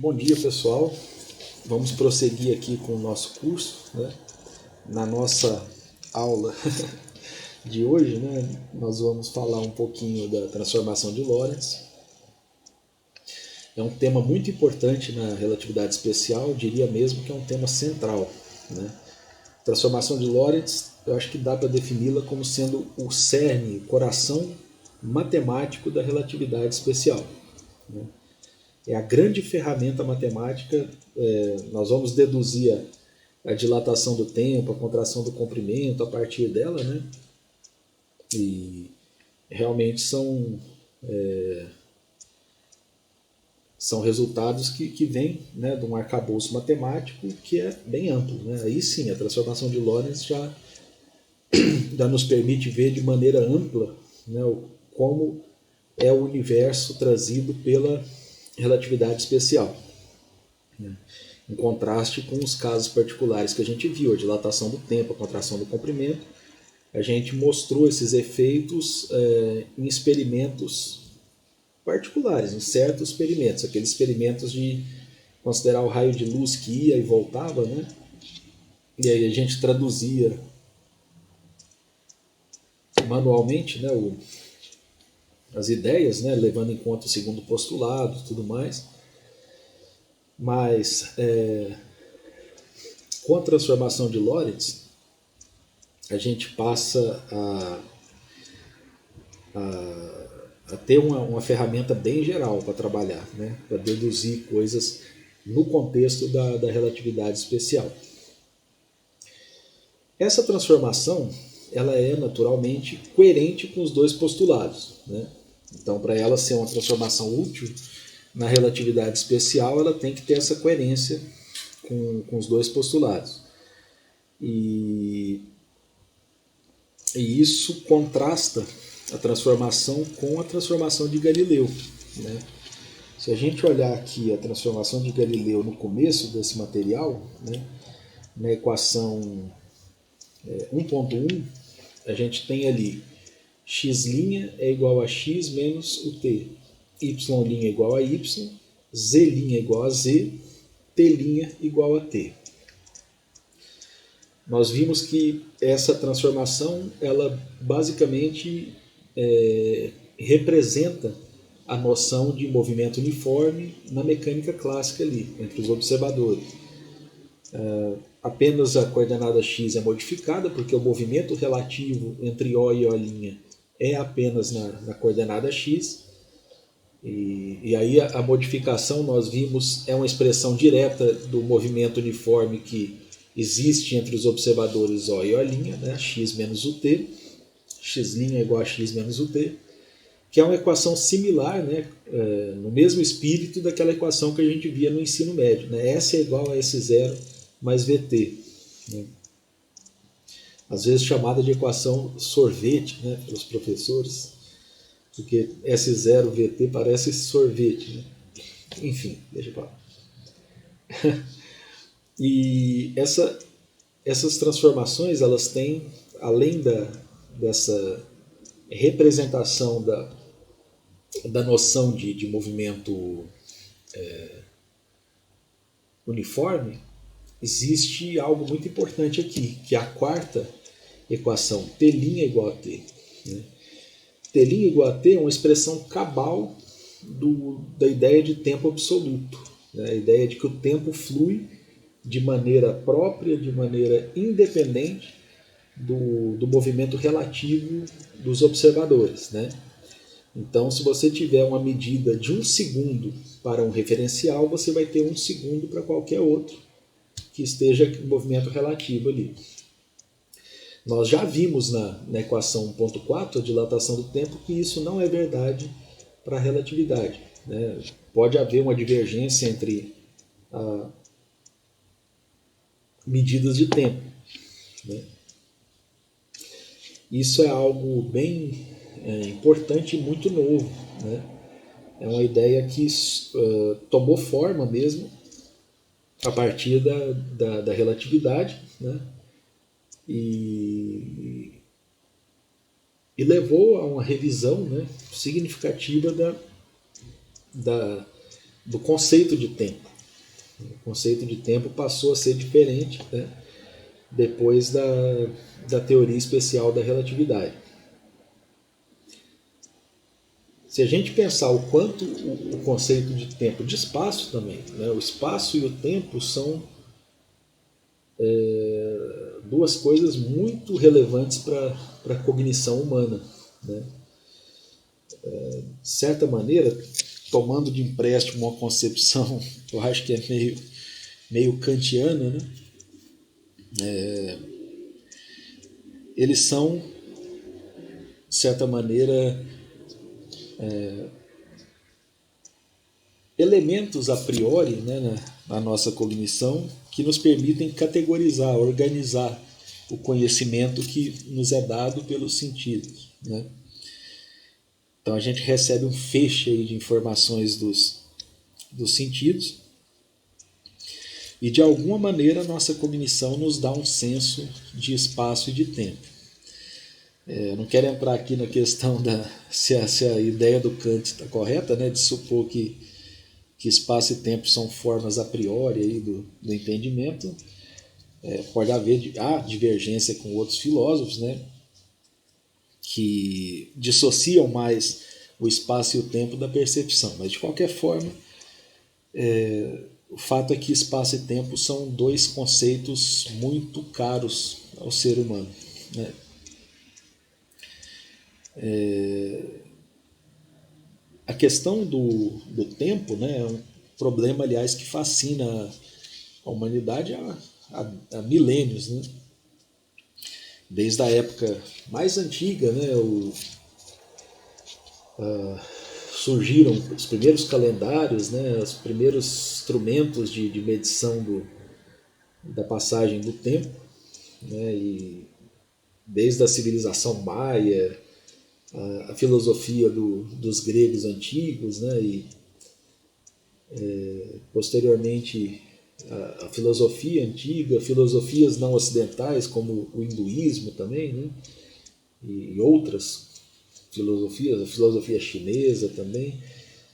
Bom dia, pessoal. Vamos prosseguir aqui com o nosso curso, né? Na nossa aula de hoje, né, nós vamos falar um pouquinho da transformação de Lorentz. É um tema muito importante na relatividade especial, diria mesmo que é um tema central, né? Transformação de Lorentz, eu acho que dá para defini-la como sendo o cerne, o coração matemático da relatividade especial, né? É a grande ferramenta matemática. Nós vamos deduzir a dilatação do tempo, a contração do comprimento a partir dela, né? E realmente são resultados que vêm, né, de um arcabouço matemático que é bem amplo, né? Aí sim, a transformação de Lorentz já nos permite ver de maneira ampla, né, como é o universo trazido pela relatividade especial, né? Em contraste com os casos particulares que a gente viu, a dilatação do tempo, a contração do comprimento. A gente mostrou esses efeitos em experimentos particulares, em certos experimentos, aqueles experimentos de considerar o raio de luz que ia e voltava, né? E aí a gente traduzia manualmente, né, as ideias, né, levando em conta o segundo postulado e tudo mais. Mas com a transformação de Lorentz, a gente passa a ter uma ferramenta bem geral para trabalhar, né, para deduzir coisas no contexto da relatividade especial. Essa transformação ela é naturalmente coerente com os dois postulados, né? Então, para ela ser uma transformação útil na relatividade especial, ela tem que ter essa coerência com os dois postulados. E isso contrasta a transformação com a transformação de Galileu, né? Se a gente olhar aqui a transformação de Galileu no começo desse material, né, na equação 1.1, a gente tem ali x' é igual a x menos o t, y' é igual a y, z' é igual a z, t' igual a t. Nós vimos que essa transformação, ela basicamente representa a noção de movimento uniforme na mecânica clássica ali, entre os observadores. Apenas a coordenada x é modificada, porque o movimento relativo entre O e O' é apenas na coordenada x. E aí a modificação, nós vimos, é uma expressão direta do movimento uniforme que existe entre os observadores O e O', né? X menos o t, x' é igual a x menos o t, que é uma equação similar, né, no mesmo espírito daquela equação que a gente via no ensino médio, né? S é igual a S0 mais VT, né? Às vezes chamada de equação sorvete, né, pelos professores, porque S0 VT parece sorvete, né? Enfim, deixa eu falar. E essas transformações, elas têm, além dessa representação da noção de movimento uniforme, existe algo muito importante aqui, que é a quarta equação, T' é igual a T, né? T' igual a T é uma expressão cabal da ideia de tempo absoluto, né? A ideia de que o tempo flui de maneira própria, de maneira independente do movimento relativo dos observadores, né? Então, se você tiver uma medida de 1 segundo para um referencial, você vai ter 1 segundo para qualquer outro que esteja em movimento relativo ali. Nós já vimos na equação 1.4, a dilatação do tempo, que isso não é verdade para a relatividade, né? Pode haver uma divergência entre medidas de tempo, né? Isso é algo bem importante e muito novo, né? É uma ideia que tomou forma mesmo a partir da relatividade, né? E levou a uma revisão, né, significativa do conceito de tempo. O conceito de tempo passou a ser diferente, né, depois da teoria especial da relatividade. Se a gente pensar o quanto o conceito de tempo, de espaço também, né, o espaço e o tempo são duas coisas muito relevantes para a cognição humana, né? De certa maneira, tomando de empréstimo uma concepção, eu acho que é meio kantiana, né? Eles são, de certa maneira, elementos a priori, né, na nossa cognição que nos permitem categorizar, organizar o conhecimento que nos é dado pelos sentidos, né? Então a gente recebe um feixe aí de informações dos sentidos e de alguma maneira a nossa cognição nos dá um senso de espaço e de tempo. Eu não quero entrar aqui na questão se a ideia do Kant está correta, né, de supor que espaço e tempo são formas a priori aí do entendimento. Pode haver divergência com outros filósofos, né, que dissociam mais o espaço e o tempo da percepção. Mas, de qualquer forma, o fato é que espaço e tempo são dois conceitos muito caros ao ser humano, né? A questão do tempo, né, é um problema, aliás, que fascina a humanidade há milênios, né? Desde a época mais antiga, né, surgiram os primeiros calendários, né, os primeiros instrumentos de medição da passagem do tempo, né, e desde a civilização maia, a filosofia dos gregos antigos, né, e posteriormente a filosofia antiga, filosofias não ocidentais como o hinduísmo também, né, e outras filosofias, a filosofia chinesa também,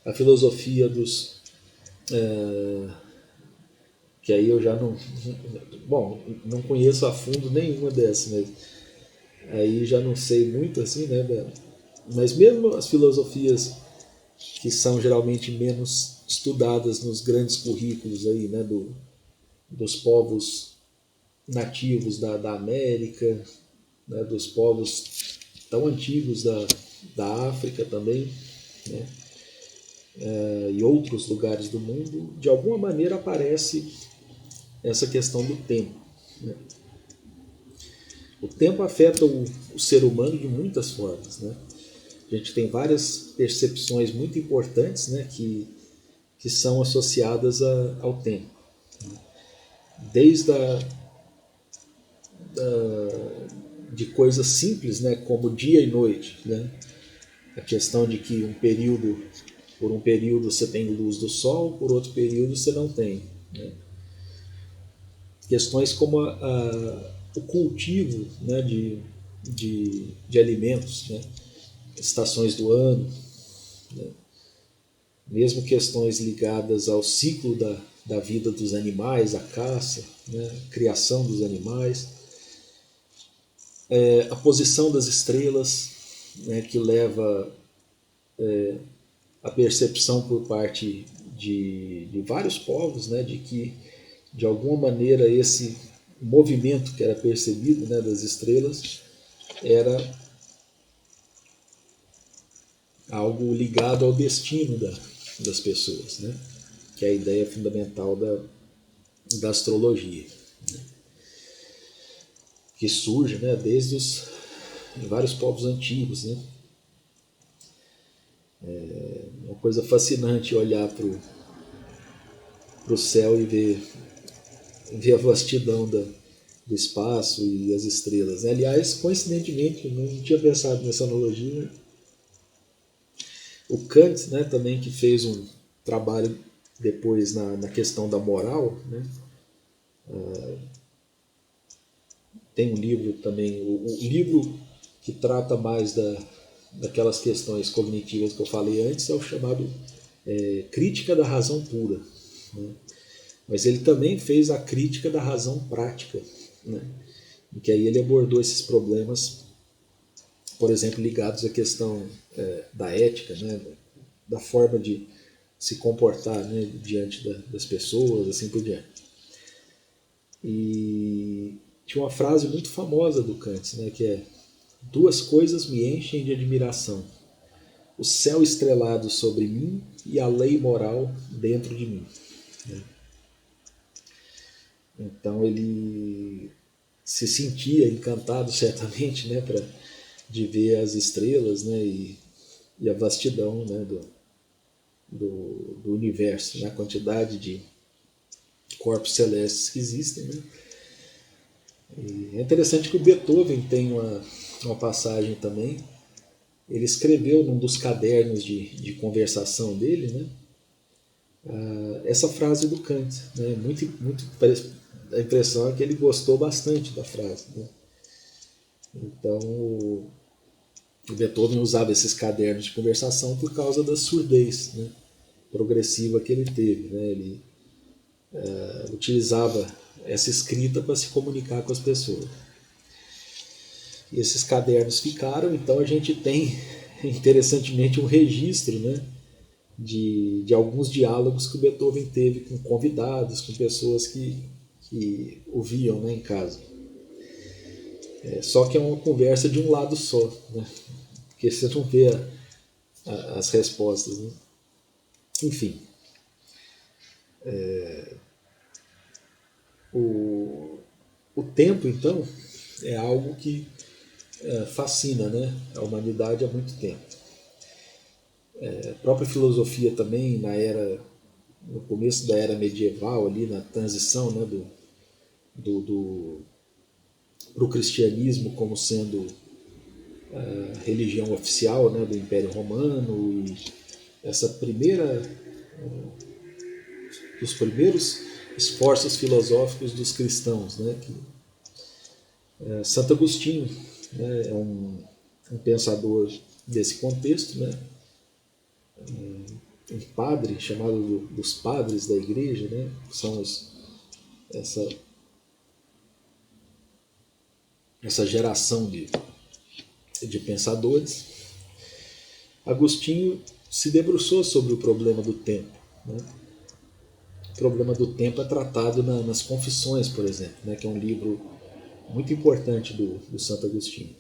a filosofia que aí eu já não conheço a fundo nenhuma dessas, mas aí já não sei muito assim, né, mas mesmo as filosofias que são geralmente menos estudadas nos grandes currículos aí, né, dos povos nativos da América, né, dos povos tão antigos da África também, né, e outros lugares do mundo, de alguma maneira aparece essa questão do tempo, né? O tempo afeta o ser humano de muitas formas, né? A gente tem várias percepções muito importantes, né, que são associadas ao tempo. Desde de coisas simples, né, como dia e noite, né? A questão de que por um período você tem luz do sol, por outro período você não tem, né? Questões como o cultivo, né, de alimentos, né? Estações do ano, né? Mesmo questões ligadas ao ciclo da vida dos animais, a caça, né? A criação dos animais, a posição das estrelas, né, que leva a percepção por parte de vários povos, né, de que de alguma maneira esse movimento que era percebido, né, das estrelas era algo ligado ao destino das pessoas, né, que é a ideia fundamental da astrologia, né, que surge, né, desde vários povos antigos, né. É uma coisa fascinante olhar para o céu e ver a vastidão do espaço e as estrelas. Aliás, coincidentemente, eu não tinha pensado nessa analogia. O Kant, né, também, que fez um trabalho depois na questão da moral, né, tem um livro também, o livro que trata mais daquelas questões cognitivas que eu falei antes é o chamado crítica da razão pura, né? Mas ele também fez a crítica da razão prática, né? Em que aí ele abordou esses problemas, por exemplo, ligados à questão da ética, né? Da forma de se comportar, né? Diante das pessoas, assim por diante. E tinha uma frase muito famosa do Kant, né? Que é: duas coisas me enchem de admiração: o céu estrelado sobre mim e a lei moral dentro de mim. Então ele se sentia encantado certamente, né, de ver as estrelas, né, e a vastidão, né, do universo, né, a quantidade de corpos celestes que existem. Né. E é interessante que o Beethoven tem uma passagem também. Ele escreveu num dos cadernos de conversação dele, né, essa frase do Kant. Né, muito, a impressão é que ele gostou bastante da frase. Né. Então, o Beethoven usava esses cadernos de conversação por causa da surdez, né, progressiva que ele teve. Né. Ele utilizava essa escrita para se comunicar com as pessoas. E esses cadernos ficaram, então a gente tem, interessantemente, um registro, né, de alguns diálogos que o Beethoven teve com convidados, com pessoas que o viam, né, em casa. Só que é uma conversa de um lado só, né, porque você não vê as respostas. Né. Enfim, o tempo, então, é algo que fascina, né, a humanidade há muito tempo. A própria filosofia também, no começo da era medieval, ali na transição, né, para o cristianismo como sendo a religião oficial, né, do Império Romano, e essa os primeiros esforços filosóficos dos cristãos, né, Santo Agostinho, né, é um pensador desse contexto, né, um padre chamado dos padres da igreja, né, que são essa geração de pensadores. Agostinho se debruçou sobre o problema do tempo. Né. O problema do tempo é tratado nas Confissões, por exemplo, né, que é um livro muito importante do Santo Agostinho.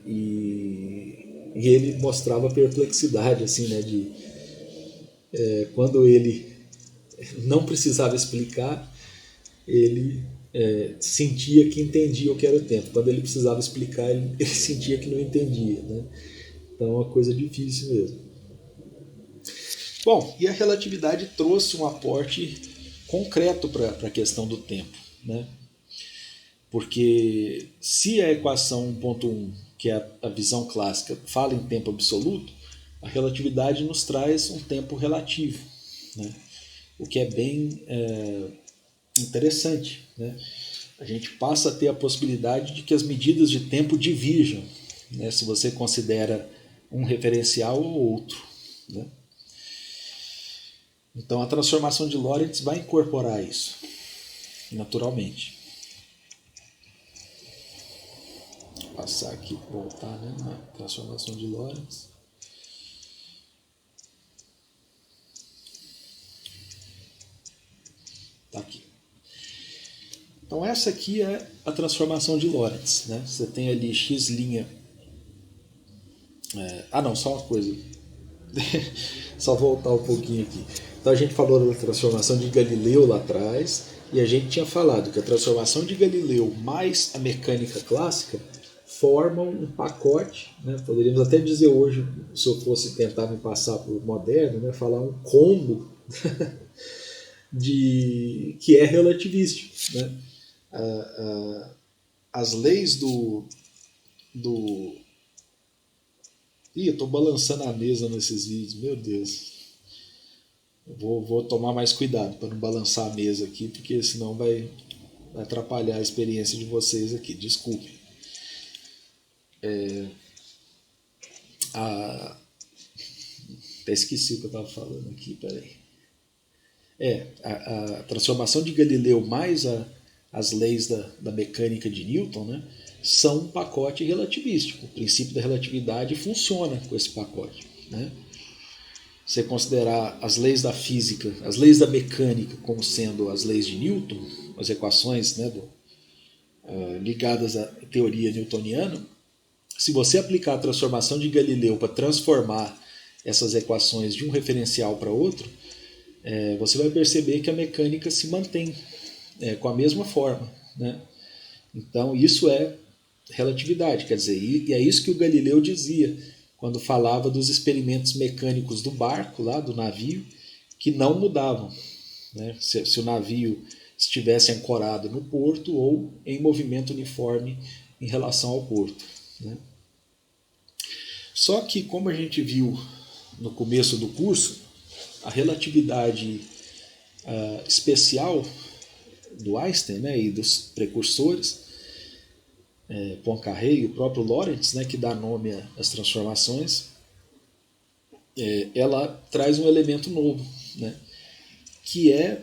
E ele mostrava perplexidade, assim, né, quando ele não precisava explicar, ele sentia que entendia o que era o tempo. Quando ele precisava explicar, ele sentia que não entendia. Né? Então é uma coisa difícil mesmo. Bom, e a relatividade trouxe um aporte concreto para a questão do tempo. Né? Porque se a equação 1.1, que é a visão clássica, fala em tempo absoluto, a relatividade nos traz um tempo relativo, né? O que é bem interessante. Né? A gente passa a ter a possibilidade de que as medidas de tempo divirjam, né? Se você considera um referencial ou outro. Né? Então a transformação de Lorentz vai incorporar isso, naturalmente. Vou passar aqui, voltar, né, na transformação de Lorentz. Tá aqui. Então essa aqui é a transformação de Lorentz. Né? Você tem ali x'. Não, só uma coisa. Só voltar um pouquinho aqui. Então a gente falou da transformação de Galileu lá atrás, e a gente tinha falado que a transformação de Galileu mais a mecânica clássica formam um pacote, né? Poderíamos até dizer hoje, se eu fosse tentar me passar por moderno, né? Falar um combo que é relativístico. Né? As leis Ih, eu estou balançando a mesa nesses vídeos, meu Deus. Vou tomar mais cuidado para não balançar a mesa aqui, porque senão vai atrapalhar a experiência de vocês aqui. Desculpe. Até esqueci o que eu estava falando aqui, peraí. A transformação de Galileu mais as leis da mecânica de Newton, né, são um pacote relativístico. O princípio da relatividade funciona com esse pacote. Né? Você considerar as leis da física, as leis da mecânica como sendo as leis de Newton, as equações, né, ligadas à teoria newtoniana, se você aplicar a transformação de Galileu para transformar essas equações de um referencial para outro, você vai perceber que a mecânica se mantém com a mesma forma. Né? Então isso é relatividade, quer dizer, e é isso que o Galileu dizia quando falava dos experimentos mecânicos do barco, lá do navio, que não mudavam. Né? Se o navio estivesse ancorado no porto ou em movimento uniforme em relação ao porto. Né? Só que, como a gente viu no começo do curso, a relatividade especial do Einstein, né, e dos precursores, Poincaré e o próprio Lorentz, né, que dá nome às transformações, ela traz um elemento novo, né, que é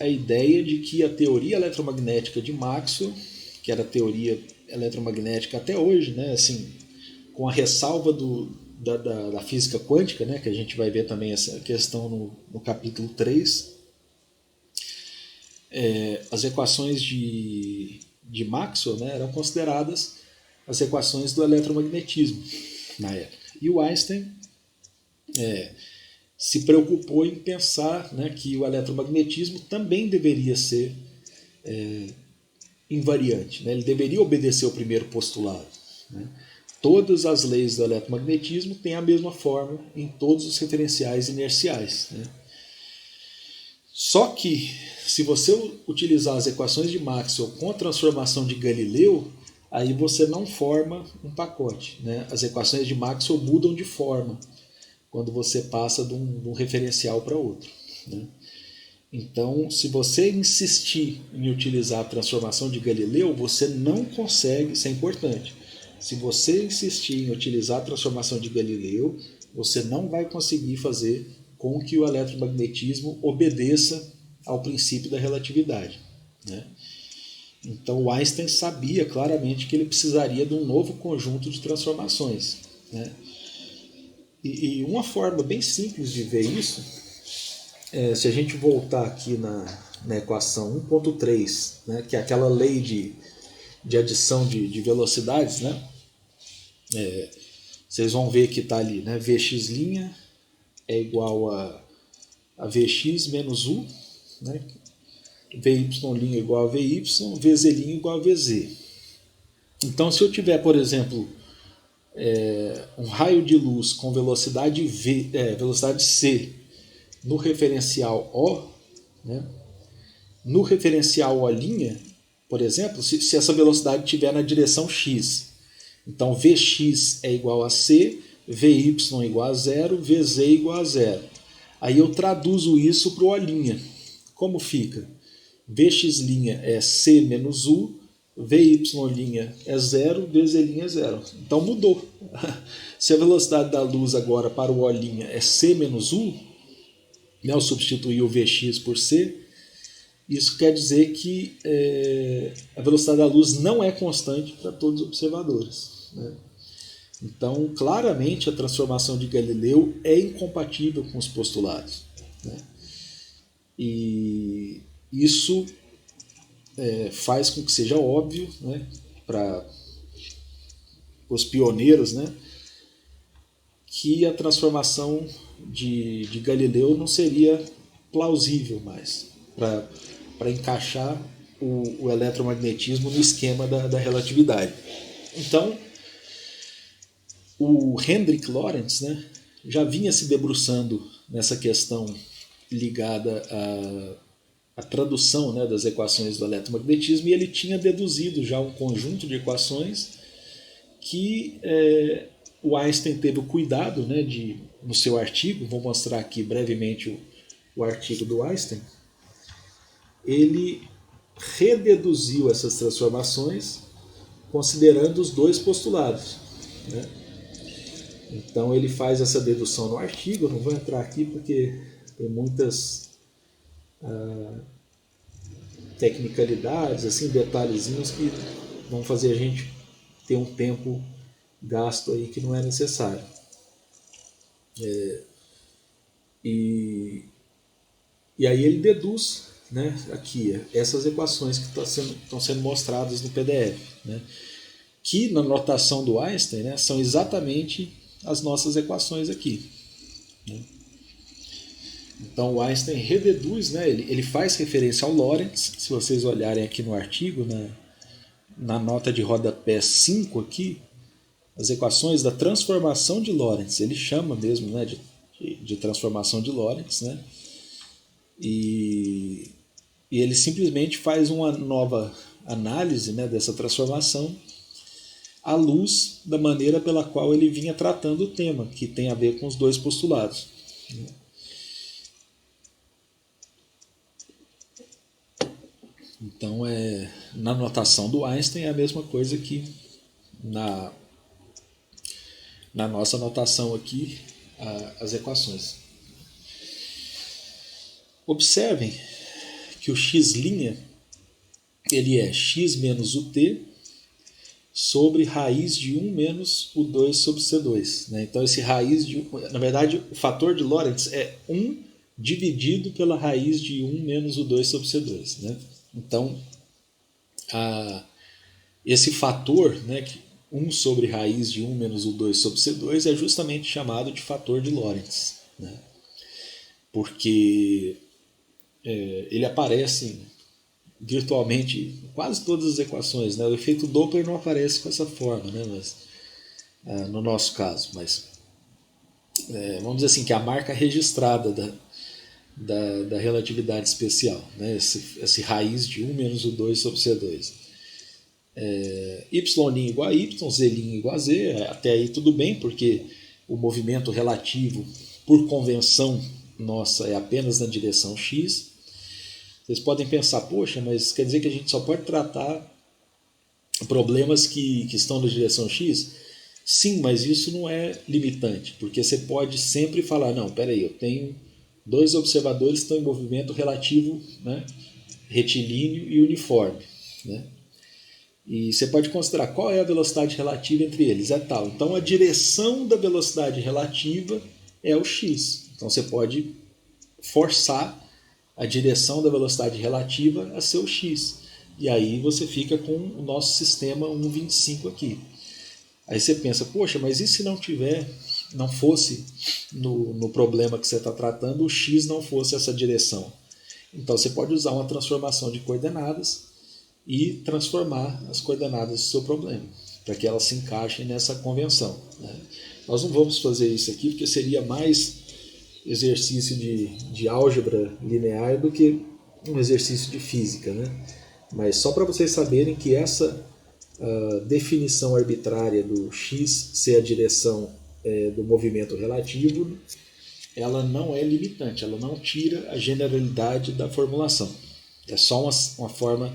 a ideia de que a teoria eletromagnética de Maxwell, que era a teoria eletromagnética até hoje, né, assim, com a ressalva da física quântica, né, que a gente vai ver também essa questão no capítulo 3, as equações de Maxwell, né, eram consideradas as equações do eletromagnetismo na época. E o Einstein se preocupou em pensar, né, que o eletromagnetismo também deveria ser invariante, né, ele deveria obedecer ao primeiro postulado. Né. Todas as leis do eletromagnetismo têm a mesma forma em todos os referenciais inerciais. Né. Só que, se você utilizar as equações de Maxwell com a transformação de Galileu, aí você não forma um pacote. Né? As equações de Maxwell mudam de forma quando você passa de um referencial para outro. Né? Então, se você insistir em utilizar a transformação de Galileu, você não consegue, isso é importante, se você insistir em utilizar a transformação de Galileu, você não vai conseguir fazer com que o eletromagnetismo obedeça ao princípio da relatividade. Né? Então o Einstein sabia claramente que ele precisaria de um novo conjunto de transformações. Né? E uma forma bem simples de ver isso, se a gente voltar aqui na equação 1.3, né, que é aquela lei de adição de velocidades, né? Vocês vão ver que está ali, né? Vx' é igual a Vx menos U, né? Vy' igual a Vy, Vz' igual a Vz. Então, se eu tiver, por exemplo, um raio de luz com velocidade velocidade C no referencial O, né? No referencial O', por exemplo, se essa velocidade estiver na direção x, então Vx é igual a C, Vy igual a 0, Vz igual a 0. Aí eu traduzo isso para o O'. Como fica? Vx' é C menos U, Vy' é 0, Vz' é 0. Então mudou. Se a velocidade da luz agora para o O' é C menos U, né, eu substituí o Vx por C, isso quer dizer que a velocidade da luz não é constante para todos os observadores. Né? Então, claramente, a transformação de Galileu é incompatível com os postulados. Né? E isso faz com que seja óbvio, né, para os pioneiros, né, que a transformação de Galileu não seria plausível mais para encaixar o eletromagnetismo no esquema da relatividade. Então, o Hendrik Lorentz, né, já vinha se debruçando nessa questão ligada à tradução, né, das equações do eletromagnetismo, e ele tinha deduzido já um conjunto de equações que o Einstein teve o cuidado, né, no seu artigo, vou mostrar aqui brevemente o artigo do Einstein, ele rededuziu essas transformações considerando os dois postulados. Né? Então ele faz essa dedução no artigo, eu não vou entrar aqui porque tem muitas tecnicalidades, assim, detalhezinhos que vão fazer a gente ter um tempo gasto aí que não é necessário. E aí ele deduz, né, aqui essas equações que estão sendo mostradas no PDF, né, que na notação do Einstein, né, são exatamente as nossas equações aqui. Né. Então o Einstein rededuz, né, ele faz referência ao Lorentz. Se vocês olharem aqui no artigo, na nota de rodapé 5 aqui, as equações da transformação de Lorentz, ele chama mesmo, né, de transformação de Lorentz, né, e ele simplesmente faz uma nova análise, né, dessa transformação à luz da maneira pela qual ele vinha tratando o tema, que tem a ver com os dois postulados. Então, na notação do Einstein é a mesma coisa que na nossa notação aqui, as equações. Observem que o x' ele é x menos o t sobre raiz de 1 menos o 2 sobre C2. Né? Então esse raiz de 1, na verdade o fator de Lorentz é 1 dividido pela raiz de 1 menos o 2 sobre C2. Né? Então esse fator, né, 1 sobre raiz de 1 menos o 2 sobre C2, é justamente chamado de fator de Lorentz. Né? Porque ele aparece virtualmente em quase todas as equações. Né? O efeito Doppler não aparece com essa forma, né? Mas, no nosso caso. Mas vamos dizer assim, que é a marca registrada da relatividade especial. Né? Esse raiz de 1 menos o 2 sobre C2. Y' igual a Y, Z' igual a Z. Até aí tudo bem, porque o movimento relativo, por convenção nossa, é apenas na direção x. Vocês podem pensar, poxa, mas quer dizer que a gente só pode tratar problemas que estão na direção x? Sim, mas isso não é limitante, porque você pode sempre falar, não, peraí, eu tenho dois observadores que estão em movimento relativo, né, retilíneo e uniforme. Né? E você pode considerar qual é a velocidade relativa entre eles, é tal. Então a direção da velocidade relativa é o x. Então você pode forçar a direção da velocidade relativa a ser o x. E aí você fica com o nosso sistema 1,25 aqui. Aí você pensa, poxa, mas e se não fosse no problema que você está tratando, o x não fosse essa direção? Então você pode usar uma transformação de coordenadas e transformar as coordenadas do seu problema, para que elas se encaixem nessa convenção. Né? Nós não vamos fazer isso aqui, porque seria mais exercício de álgebra linear do que um exercício de física. Né? Mas só para vocês saberem que essa definição arbitrária do x ser a direção do movimento relativo, ela não é limitante, ela não tira a generalidade da formulação. É só uma forma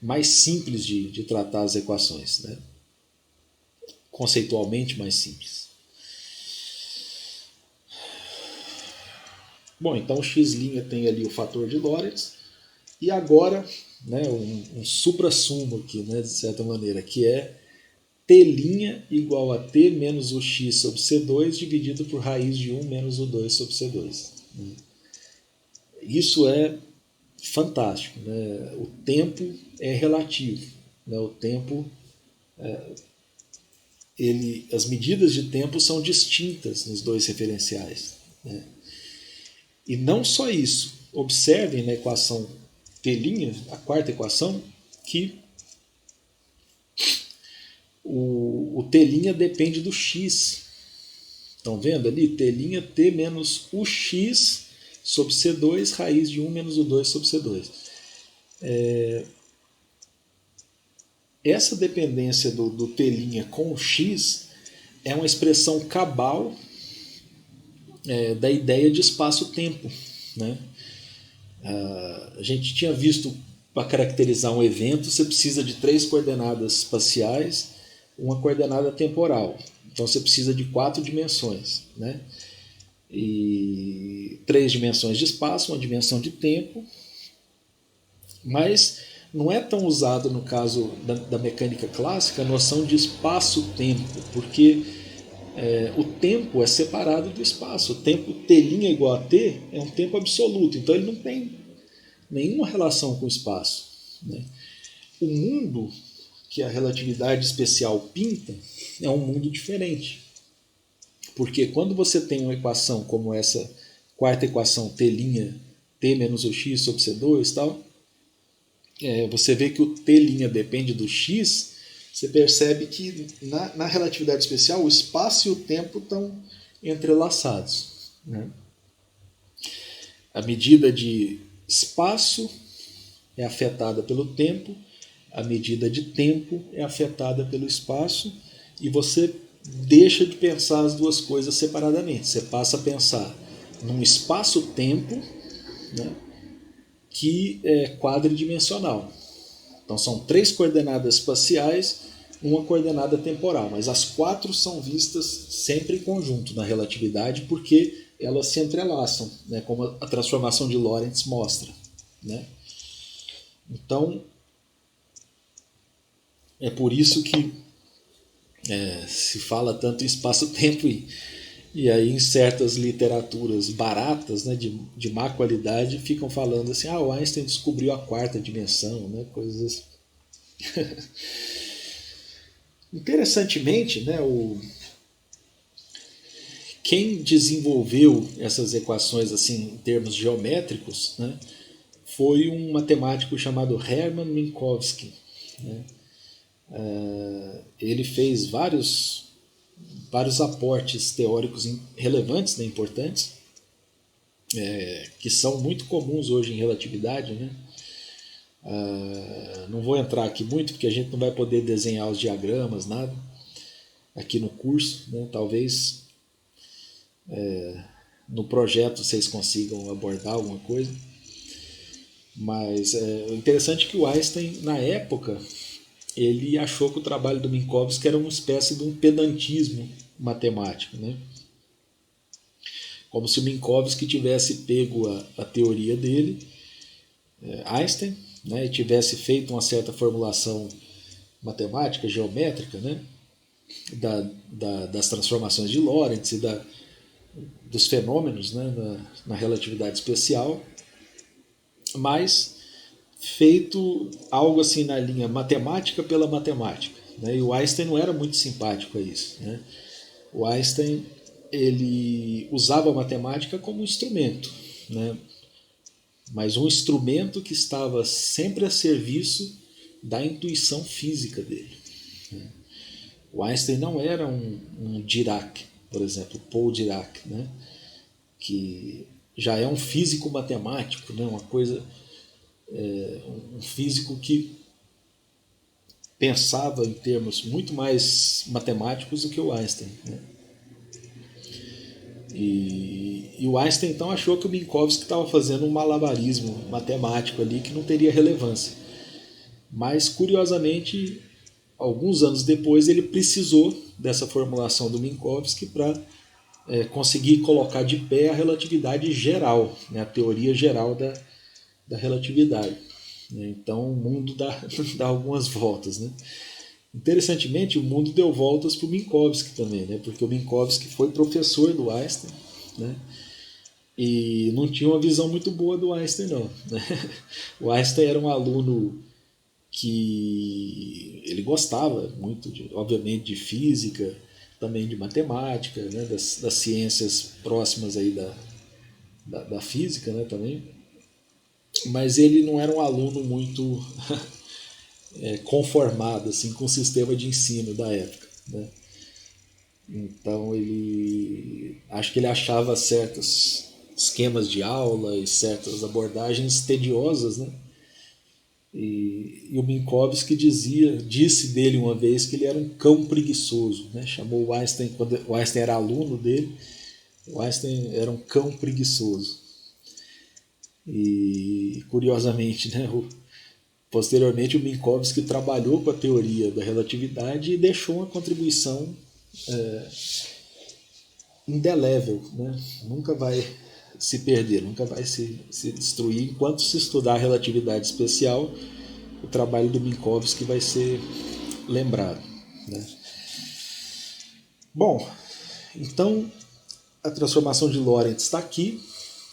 mais simples de tratar as equações, né? Conceitualmente mais simples. Bom, então o x' tem ali o fator de Lorentz, e agora, né, um supra-sumo aqui, né, de certa maneira, que é t' igual a t menos o x sobre C2 dividido por raiz de 1 menos o 2 sobre C2. Isso é fantástico. Né? O tempo é relativo. Né? O tempo, as medidas de tempo são distintas nos dois referenciais. Né? E não só isso. Observem na equação t', a quarta equação, que o t' depende do x. Estão vendo ali? T' t menos o x sobre C2, raiz de 1 menos o 2 sobre C2. Essa dependência do t' com o x é uma expressão cabal da ideia de espaço-tempo. Né? A gente tinha visto, para caracterizar um evento, você precisa de 3 coordenadas espaciais, uma coordenada temporal. Então você precisa de 4 dimensões, né? E 3 dimensões de espaço, uma dimensão de tempo, mas não é tão usado no caso da mecânica clássica a noção de espaço-tempo, porque o tempo é separado do espaço. O tempo T' igual a T é um tempo absoluto, então ele não tem nenhuma relação com o espaço, né? O mundo que a relatividade especial pinta é um mundo diferente. Porque quando você tem uma equação como essa quarta equação T', T menos o x sobre C2 e tal, você vê que o T' depende do x, você percebe que na relatividade especial o espaço e o tempo estão entrelaçados, né? A medida de espaço é afetada pelo tempo, a medida de tempo é afetada pelo espaço, e você deixa de pensar as duas coisas separadamente. Você passa a pensar num espaço-tempo, né, que é quadridimensional. Então são 3 coordenadas espaciais, uma coordenada temporal, mas as 4 são vistas sempre em conjunto na relatividade porque elas se entrelaçam, né, como a transformação de Lorentz mostra, né? Então é por isso que se fala tanto em espaço-tempo e aí em certas literaturas baratas, né, de má qualidade, ficam falando assim, o Einstein descobriu a 4ª dimensão, né, coisas assim. Interessantemente, né, quem desenvolveu essas equações assim em termos geométricos, né, foi um matemático chamado Hermann Minkowski, né? Ele fez vários aportes teóricos relevantes, né, importantes, que são muito comuns hoje em relatividade, né? Não vou entrar aqui muito porque a gente não vai poder desenhar os diagramas, nada, aqui no curso, né? Talvez no projeto vocês consigam abordar alguma coisa, mas o interessante é que o Einstein, na época, ele achou que o trabalho do Minkowski era uma espécie de um pedantismo matemático, né? Como se o Minkowski tivesse pego a teoria dele, Einstein, né, e tivesse feito uma certa formulação matemática, geométrica, né, das transformações de Lorentz e dos fenômenos, né, na relatividade especial, mas feito algo assim na linha matemática pela matemática, né? E o Einstein não era muito simpático a isso, né? O Einstein ele usava a matemática como um instrumento, né? Mas um instrumento que estava sempre a serviço da intuição física dele, né? O Einstein não era um Dirac, por exemplo, Paul Dirac, né? Que já é um físico matemático, né? Uma coisa, um físico que pensava em termos muito mais matemáticos do que o Einstein, né? E o Einstein então achou que o Minkowski estava fazendo um malabarismo matemático ali que não teria relevância. Mas, curiosamente, alguns anos depois ele precisou dessa formulação do Minkowski para conseguir colocar de pé a relatividade geral, né, a teoria geral da relatividade. Então o mundo dá algumas voltas, né? Interessantemente, o mundo deu voltas para o Minkowski também, né? Porque o Minkowski foi professor do Einstein, né? E não tinha uma visão muito boa do Einstein, não, né? O Einstein era um aluno que ele gostava muito, obviamente, de física, também de matemática, né? das ciências próximas aí da física, né? Também. Mas ele não era um aluno muito conformado assim, com o sistema de ensino da época, né? Então acho que ele achava certos esquemas de aula e certas abordagens tediosas, né? E o Minkowski disse dele uma vez que ele era um cão preguiçoso, né? Chamou o Einstein, quando o Einstein era aluno dele, o Einstein era um cão preguiçoso. E curiosamente, né, posteriormente o Minkowski trabalhou com a teoria da relatividade e deixou uma contribuição indelével, né? Nunca vai se perder, nunca vai se destruir. Enquanto se estudar a relatividade especial, o trabalho do Minkowski vai ser lembrado, né? Bom, então a transformação de Lorentz está aqui,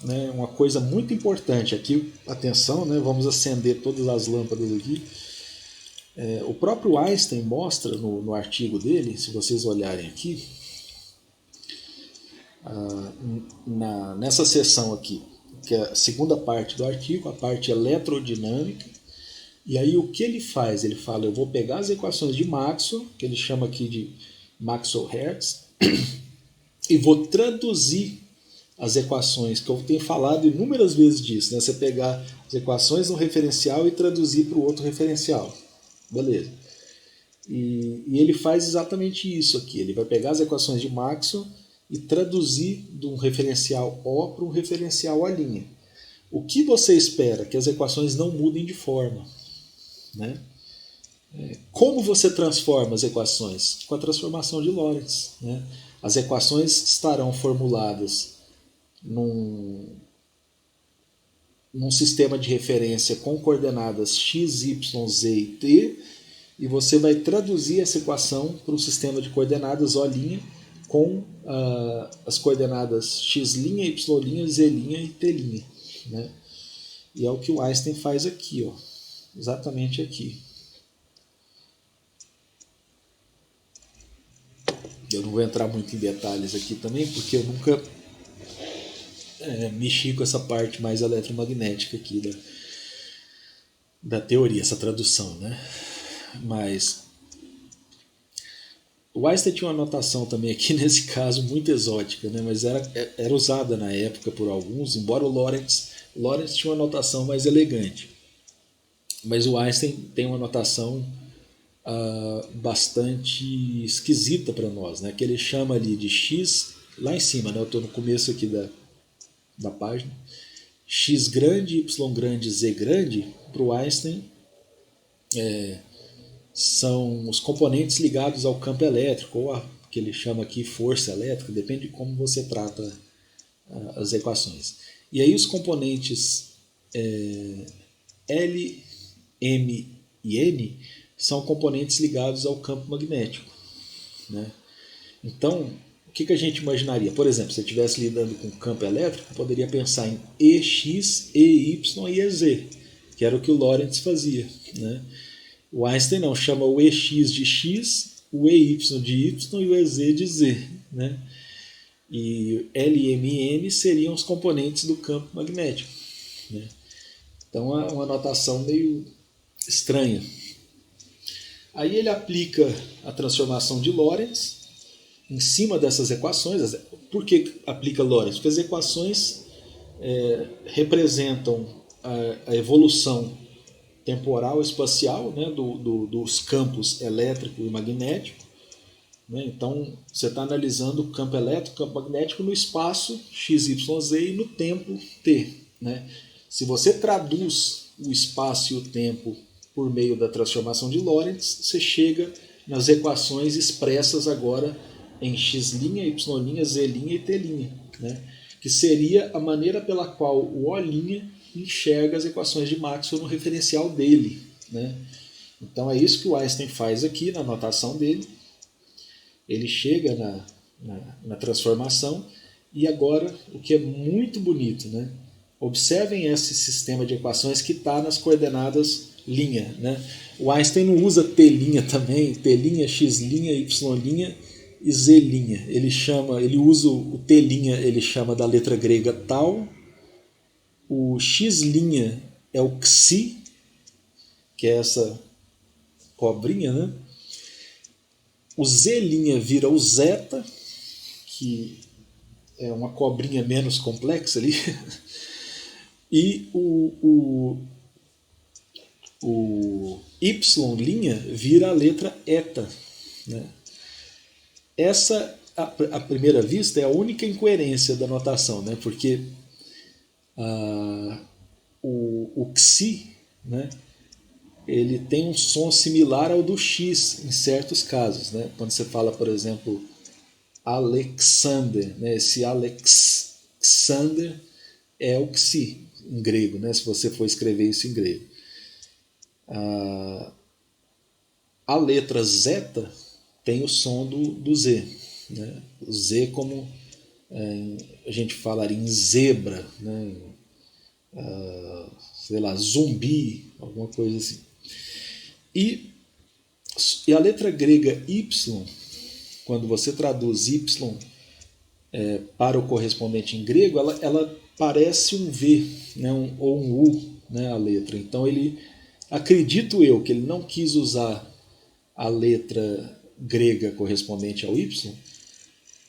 né? Uma coisa muito importante aqui, atenção, né? Vamos acender todas as lâmpadas aqui. O próprio Einstein mostra no artigo dele, se vocês olharem aqui, nessa seção aqui, que é a segunda parte do artigo, a parte eletrodinâmica. E aí o que ele faz? Ele fala, eu vou pegar as equações de Maxwell, que ele chama aqui de Maxwell-Hertz, e vou traduzir as equações, que eu tenho falado inúmeras vezes disso, né? Você pegar as equações de um referencial e traduzir para o outro referencial. Beleza. E ele faz exatamente isso aqui. Ele vai pegar as equações de Maxwell e traduzir de um referencial O para um referencial A'. O que você espera? Que as equações não mudem de forma, né? Como você transforma as equações? Com a transformação de Lorentz, né? As equações estarão formuladas num sistema de referência com coordenadas x, y, z e t, e você vai traduzir essa equação para um sistema de coordenadas O' com as coordenadas x', y', z' e t', né? E é o que o Einstein faz aqui, ó, exatamente aqui. Eu não vou entrar muito em detalhes aqui também, porque eu nunca mexi com essa parte mais eletromagnética aqui da teoria, essa tradução, né? Mas o Einstein tinha uma notação também aqui, nesse caso, muito exótica, né? Mas era usada na época por alguns, embora o Lorentz tinha uma notação mais elegante. Mas o Einstein tem uma notação bastante esquisita para nós, né? Que ele chama ali de x, lá em cima, né? Eu estou no começo aqui da página, x grande, y grande, z grande, para o Einstein são os componentes ligados ao campo elétrico, ou que ele chama aqui força elétrica, depende de como você trata as equações. E aí os componentes L, M e N são componentes ligados ao campo magnético, né? Então, o que a gente imaginaria? Por exemplo, se eu estivesse lidando com campo elétrico, eu poderia pensar em EX, EY e EZ, que era o que o Lorentz fazia, né? O Einstein não, chama o EX de X, o EY de Y e o EZ de Z, né? E L, M e N seriam os componentes do campo magnético, né? Então é uma notação meio estranha. Aí ele aplica a transformação de Lorentz em cima dessas equações. Por que aplica Lorentz? Porque as equações representam a evolução temporal espacial, né, dos campos elétrico e magnético, né? Então você está analisando o campo elétrico e o campo magnético no espaço x, y, z e no tempo t, né? Se você traduz o espaço e o tempo por meio da transformação de Lorentz, você chega nas equações expressas agora em x', y', z' e t', né? Que seria a maneira pela qual o O' enxerga as equações de Maxwell no referencial dele, né? Então é isso que o Einstein faz aqui na notação dele. Ele chega na transformação e agora, o que é muito bonito, né? Observem esse sistema de equações que está nas coordenadas linha, né? O Einstein não usa t' também, t', x', y' e z'. Ele usa o t', ele chama da letra grega tau. O x' é o xi, que é essa cobrinha, né? O z' vira o zeta, que é uma cobrinha menos complexa ali. E o y' vira a letra eta, né? Essa, à primeira vista, é a única incoerência da notação, né? Porque o xi, né, ele tem um som similar ao do X em certos casos, né? Quando você fala, por exemplo, Alexander, né? Esse Alexander é o Xi em grego, né? Se você for escrever isso em grego. A letra zeta tem o som do Z, né? O Z como a gente falaria em zebra, né? Sei lá, zumbi, alguma coisa assim. E a letra grega Y, quando você traduz Y para o correspondente em grego, ela parece um V, né? Ou um U, né? A letra. Então ele, acredito eu, que ele não quis usar a letra grega correspondente ao Y,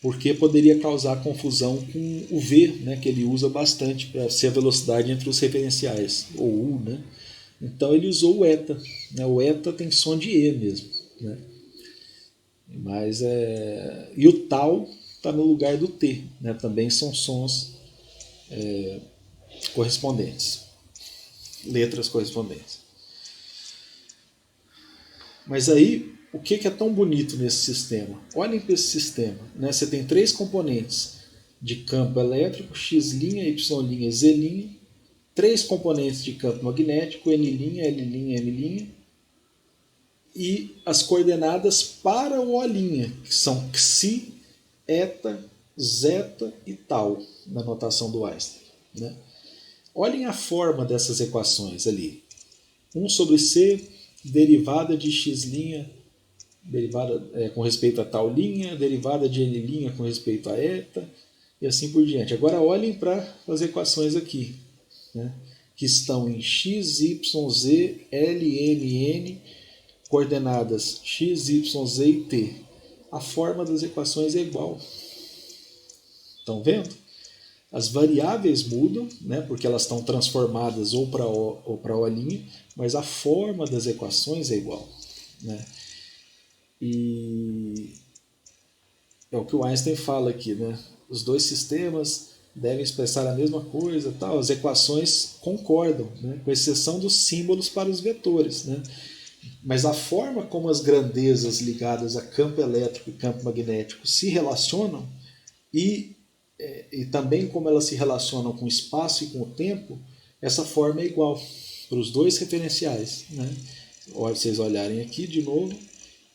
porque poderia causar confusão com o V, né, que ele usa bastante para ser a velocidade entre os referenciais, ou U, né? Então ele usou o eta, né? O eta tem som de E mesmo, né? Mas e o tal está no lugar do T, né? Também são sons correspondentes, letras correspondentes. Mas aí, o que é tão bonito nesse sistema? Olhem para esse sistema, né? Você tem 3 componentes de campo elétrico, X', Y', Z', 3 componentes de campo magnético, N', L', M', e as coordenadas para o O', que são Xi, eta, zeta e tal, na notação do Einstein, né? Olhem a forma dessas equações ali. 1 sobre C, derivada de X', derivada com respeito a tal linha, derivada de N' com respeito a eta, e assim por diante. Agora olhem para as equações aqui, né, que estão em x, y, z, l, m, n, coordenadas x, y, z e t. A forma das equações é igual. Estão vendo? As variáveis mudam, né, porque elas estão transformadas ou para O ou para O', mas a forma das equações é igual, né? E é o que o Einstein fala aqui, né? Os dois sistemas devem expressar a mesma coisa, tal. As equações concordam, né? Com exceção dos símbolos para os vetores, né? Mas a forma como as grandezas ligadas a campo elétrico e campo magnético se relacionam e também como elas se relacionam com o espaço e com o tempo, essa forma é igual para os dois referenciais, né? Vocês olharem aqui de novo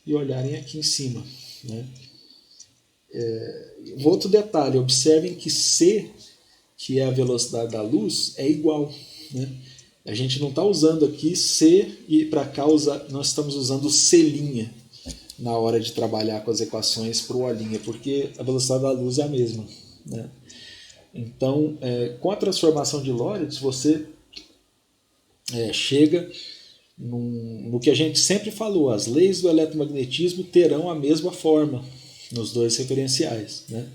e olharem aqui em cima, né? Outro detalhe, observem que C, que é a velocidade da luz, é igual, né? A gente não está usando aqui C e para cá nós estamos usando C' na hora de trabalhar com as equações para o O', porque a velocidade da luz é a mesma, né? Então, com a transformação de Lorentz, você chega no que a gente sempre falou, as leis do eletromagnetismo terão a mesma forma nos dois referenciais, né?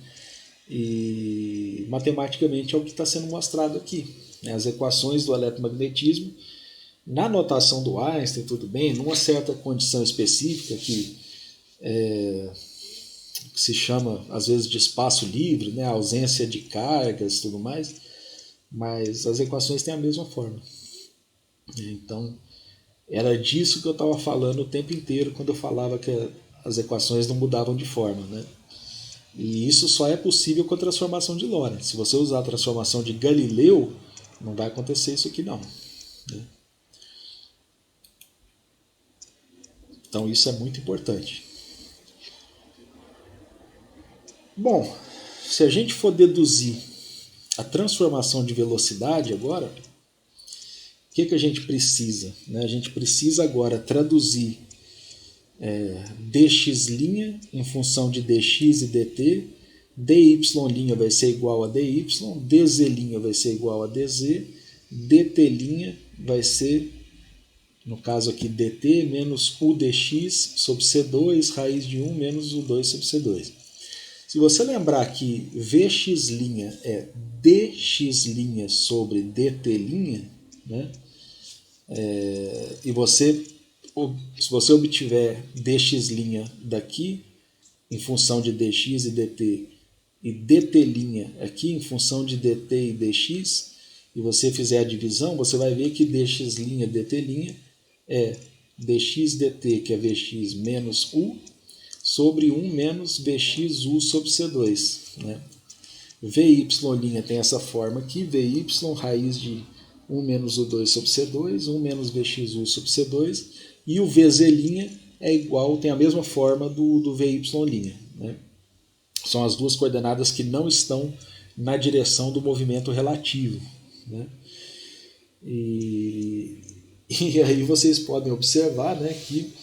E matematicamente é o que está sendo mostrado aqui, né? As equações do eletromagnetismo, na notação do Einstein, tudo bem, numa certa condição específica que se chama às vezes de espaço livre, né? Ausência de cargas e tudo mais, mas as equações têm a mesma forma. Então, era disso que eu estava falando o tempo inteiro quando eu falava que as equações não mudavam de forma, né? E isso só é possível com a transformação de Lorentz. Se você usar a transformação de Galileu, não vai acontecer isso aqui não, né? Então isso é muito importante. Bom, se a gente for deduzir a transformação de velocidade agora, o que a gente precisa, né? A gente precisa agora traduzir dx' em função de dx e dt, dy' vai ser igual a dy, dz' vai ser igual a dz, dt' vai ser, no caso aqui, dt menos u dx sobre c2, raiz de 1 menos u2 sobre c2. Se você lembrar que vx' é dx' sobre dt', né? E se você obtiver dx' daqui em função de dx e dt e dt' aqui em função de dt e dx, e você fizer a divisão, você vai ver que dx', dt' é dx dt, que é Vx menos U, sobre 1 menos Vxu sobre C2. Né? Vy' tem essa forma aqui, Vy raiz de 1 menos U2 sobre C2, 1 menos Vxu sobre C2, e o Vz' é igual, tem a mesma forma do Vy'. Né? São as duas coordenadas que não estão na direção do movimento relativo. Né? E aí vocês podem observar, né, que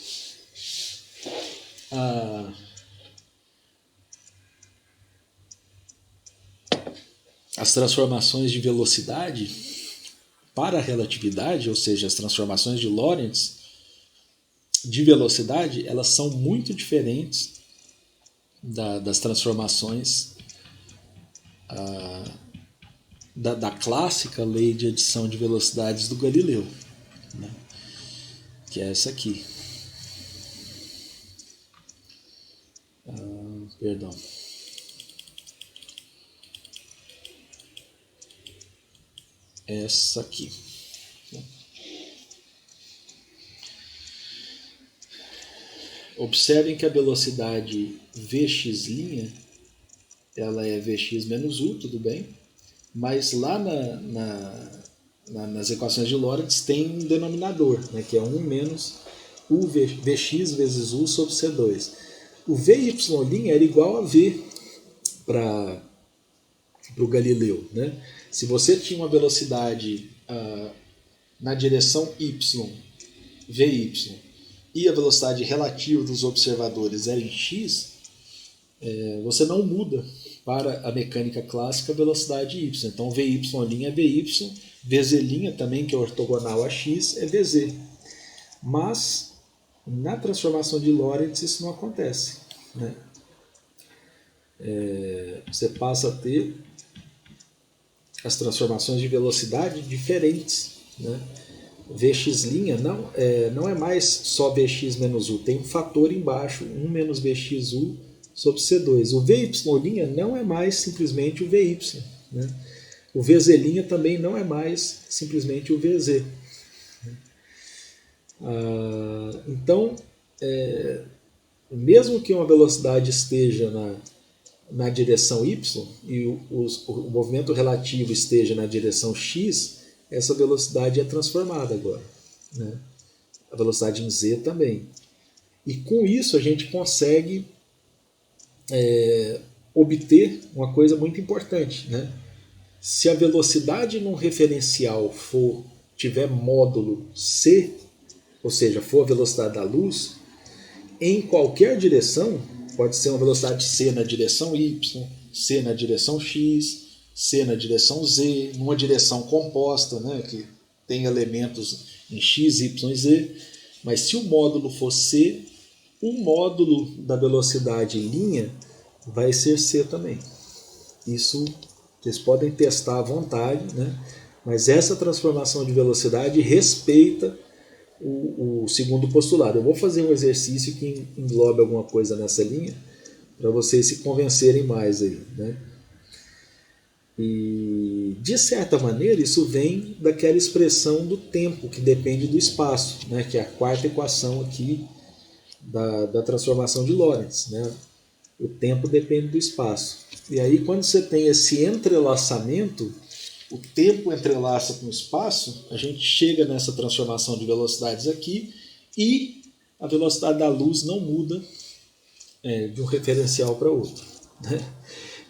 as transformações de velocidade para a relatividade, ou seja, as transformações de Lorentz de velocidade, elas são muito diferentes das transformações da clássica lei de adição de velocidades do Galileu, né? Que é essa aqui. Perdão. Essa aqui. Observem que a velocidade Vx' ela é Vx menos U, tudo bem? Mas lá nas equações de Lorentz tem um denominador, né, que é 1 menos U Vx vezes U sobre C2. O Vy' era igual a V para o Galileu. Né? Se você tinha uma velocidade na direção y, Vy, e a velocidade relativa dos observadores era em x, você não muda para a mecânica clássica a velocidade y. Então Vy' é Vy, Vz' também, que é ortogonal a x, é Vz. Mas na transformação de Lorentz isso não acontece. Né? Você passa a ter as transformações de velocidade diferentes. Né? Vx' não é mais só Vx menos U, tem um fator embaixo, 1 menos Vxu sobre C2. O Vy' não é mais simplesmente o Vy. Né? O Vz' também não é mais simplesmente o Vz. Então, mesmo que uma velocidade esteja na direção y e o movimento relativo esteja na direção x, essa velocidade é transformada agora. Né? A velocidade em z também. E com isso a gente consegue obter uma coisa muito importante. Né? Se a velocidade num referencial tiver módulo c, ou seja, for a velocidade da luz, em qualquer direção, pode ser uma velocidade c na direção y, c na direção x, c na direção z, numa direção composta, né, que tem elementos em x, y e z, mas se o módulo for c, o módulo da velocidade em linha vai ser c também. Isso vocês podem testar à vontade, né, mas essa transformação de velocidade respeita o segundo postulado. Eu vou fazer um exercício que englobe alguma coisa nessa linha para vocês se convencerem mais aí, né? E de certa maneira isso vem daquela expressão do tempo que depende do espaço, né? Que é a quarta equação aqui da transformação de Lorentz, né? O tempo depende do espaço. E aí quando você tem esse entrelaçamento, o tempo entrelaça com o espaço, a gente chega nessa transformação de velocidades aqui e a velocidade da luz não muda de um referencial para outro. Né?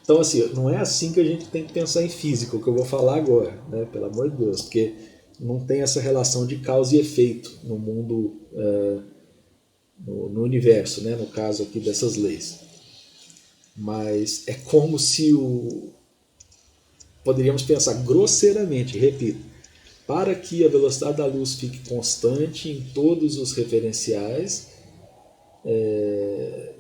Então, assim, não é assim que a gente tem que pensar em física, o que eu vou falar agora, né? Pelo amor de Deus, porque não tem essa relação de causa e efeito no mundo, no universo, né? No caso aqui dessas leis. Mas é como se poderíamos pensar grosseiramente, repito, para que a velocidade da luz fique constante em todos os referenciais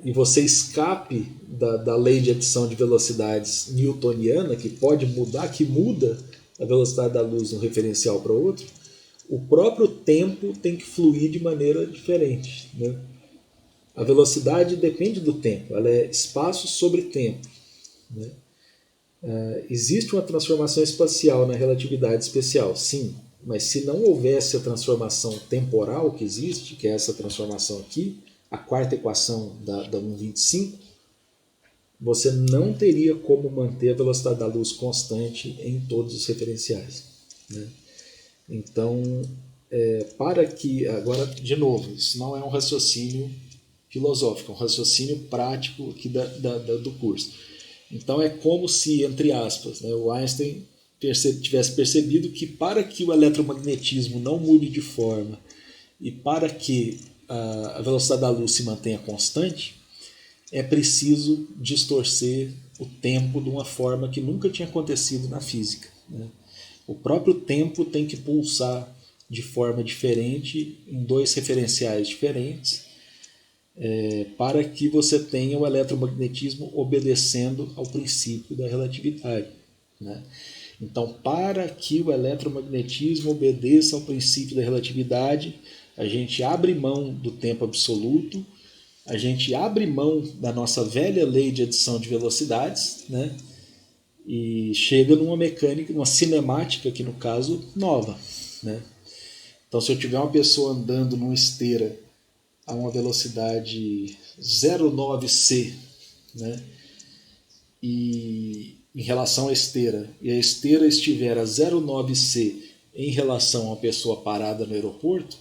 e você escape da lei de adição de velocidades newtoniana, que pode mudar, que muda a velocidade da luz de um referencial para outro, o próprio tempo tem que fluir de maneira diferente. Né? A velocidade depende do tempo, ela é espaço sobre tempo. Né? Existe uma transformação espacial na relatividade especial, sim, Mas se não houvesse a transformação temporal que existe, que é essa transformação aqui, a quarta equação da 1,25, você não teria como manter a velocidade da luz constante em todos os referenciais, né? Então, para que... Agora, de novo, isso não é um raciocínio filosófico, é um raciocínio prático aqui do curso. Então, é como se, entre aspas, né, o Einstein tivesse percebido que para que o eletromagnetismo não mude de forma e para que a velocidade da luz se mantenha constante, é preciso distorcer o tempo de uma forma que nunca tinha acontecido na física, né? O próprio tempo tem que pulsar de forma diferente em dois referenciais diferentes, para que você tenha o eletromagnetismo obedecendo ao princípio da relatividade, né? Então, para que o eletromagnetismo obedeça ao princípio da relatividade, a gente abre mão do tempo absoluto, a gente abre mão da nossa velha lei de adição de velocidades, né? E chega numa mecânica, numa cinemática, que no caso, nova, né? Então, se eu tiver uma pessoa andando numa esteira a uma velocidade 0,9c, né? E em relação à esteira, e a esteira estiver a 0,9c em relação a uma pessoa parada no aeroporto,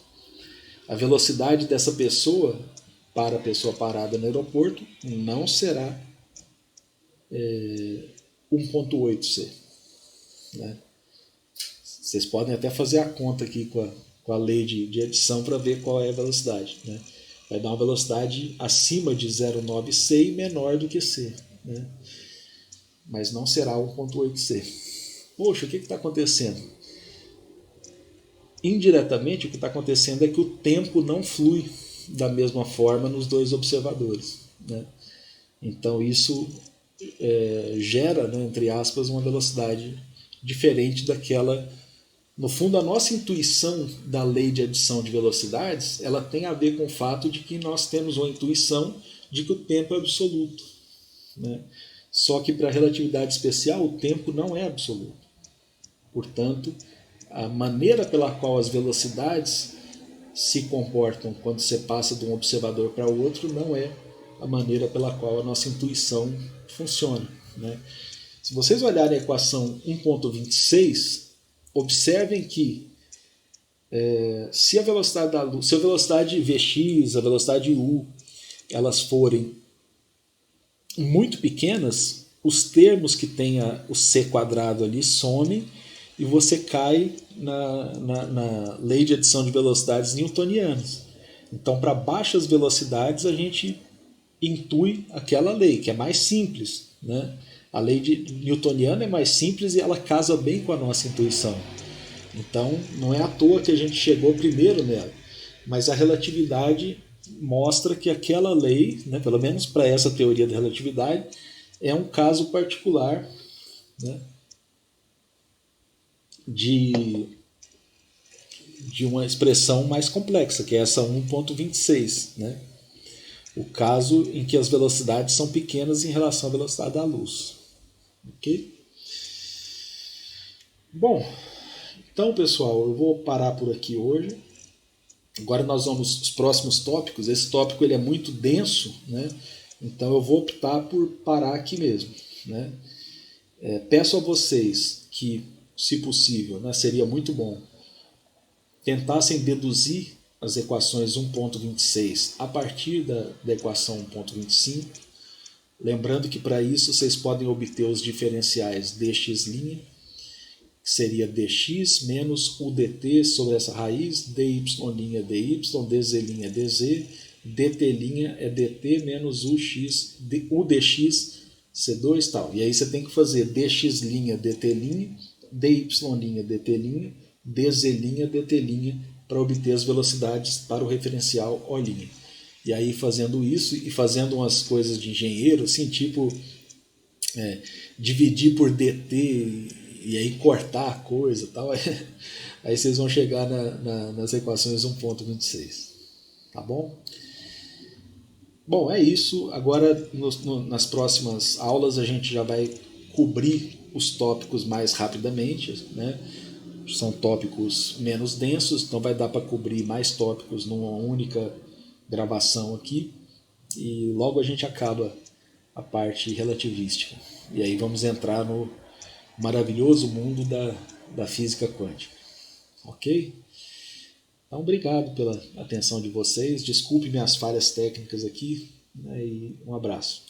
a velocidade dessa pessoa para a pessoa parada no aeroporto não será 1,8c, né? Vocês podem até fazer a conta aqui com a lei de adição para ver qual é a velocidade, né? Vai dar uma velocidade acima de 0,9c e menor do que c, né? Mas não será 1,8c. Poxa, o que está acontecendo? Indiretamente, o que está acontecendo é que o tempo não flui da mesma forma nos dois observadores, né? Então isso gera, né, entre aspas, uma velocidade diferente daquela... No fundo, a nossa intuição da lei de adição de velocidades, ela tem a ver com o fato de que nós temos uma intuição de que o tempo é absoluto, né? Só que para a relatividade especial o tempo não é absoluto. Portanto, a maneira pela qual as velocidades se comportam quando você passa de um observador para o outro não é a maneira pela qual a nossa intuição funciona, né? Se vocês olharem a equação 1,26, observem que se a velocidade da luz, se a velocidade Vx, a velocidade U, elas forem muito pequenas, os termos que tem o c quadrado ali somem e você cai na lei de adição de velocidades newtonianas. Então, para baixas velocidades, a gente intui aquela lei, que é mais simples, né? A lei newtoniana é mais simples e ela casa bem com a nossa intuição. Então, não é à toa que a gente chegou primeiro nela. Mas a relatividade mostra que aquela lei, né, pelo menos para essa teoria da relatividade, é um caso particular, né, de uma expressão mais complexa, que é essa 1,26, né? O caso em que as velocidades são pequenas em relação à velocidade da luz. Ok? Bom, então, pessoal, eu vou parar por aqui hoje. Agora nós vamos os próximos tópicos. Esse tópico ele é muito denso, né? Então eu vou optar por parar aqui mesmo, né? Peço a vocês que, se possível, né, seria muito bom, tentassem deduzir as equações 1,26 a partir da equação 1,25. Lembrando que para isso vocês podem obter os diferenciais dx', que seria dx menos udt sobre essa raiz, dy' dy, dz' dz, dt' é dt menos udx c2 tal. E aí você tem que fazer dx' dt', dy' dt', dz' dt' para obter as velocidades para o referencial O'. E aí fazendo isso e fazendo umas coisas de engenheiro, assim, tipo dividir por dt e aí cortar a coisa e tal, aí vocês vão chegar nas equações 1,26. Tá bom? Bom, é isso. Agora, nas próximas aulas, a gente já vai cobrir os tópicos mais rapidamente, né? São tópicos menos densos, então vai dar para cobrir mais tópicos numa única gravação aqui. E logo a gente acaba a parte relativística. E aí vamos entrar no maravilhoso mundo da física quântica. Ok? Então, obrigado pela atenção de vocês. Desculpe minhas falhas técnicas aqui, né, e um abraço.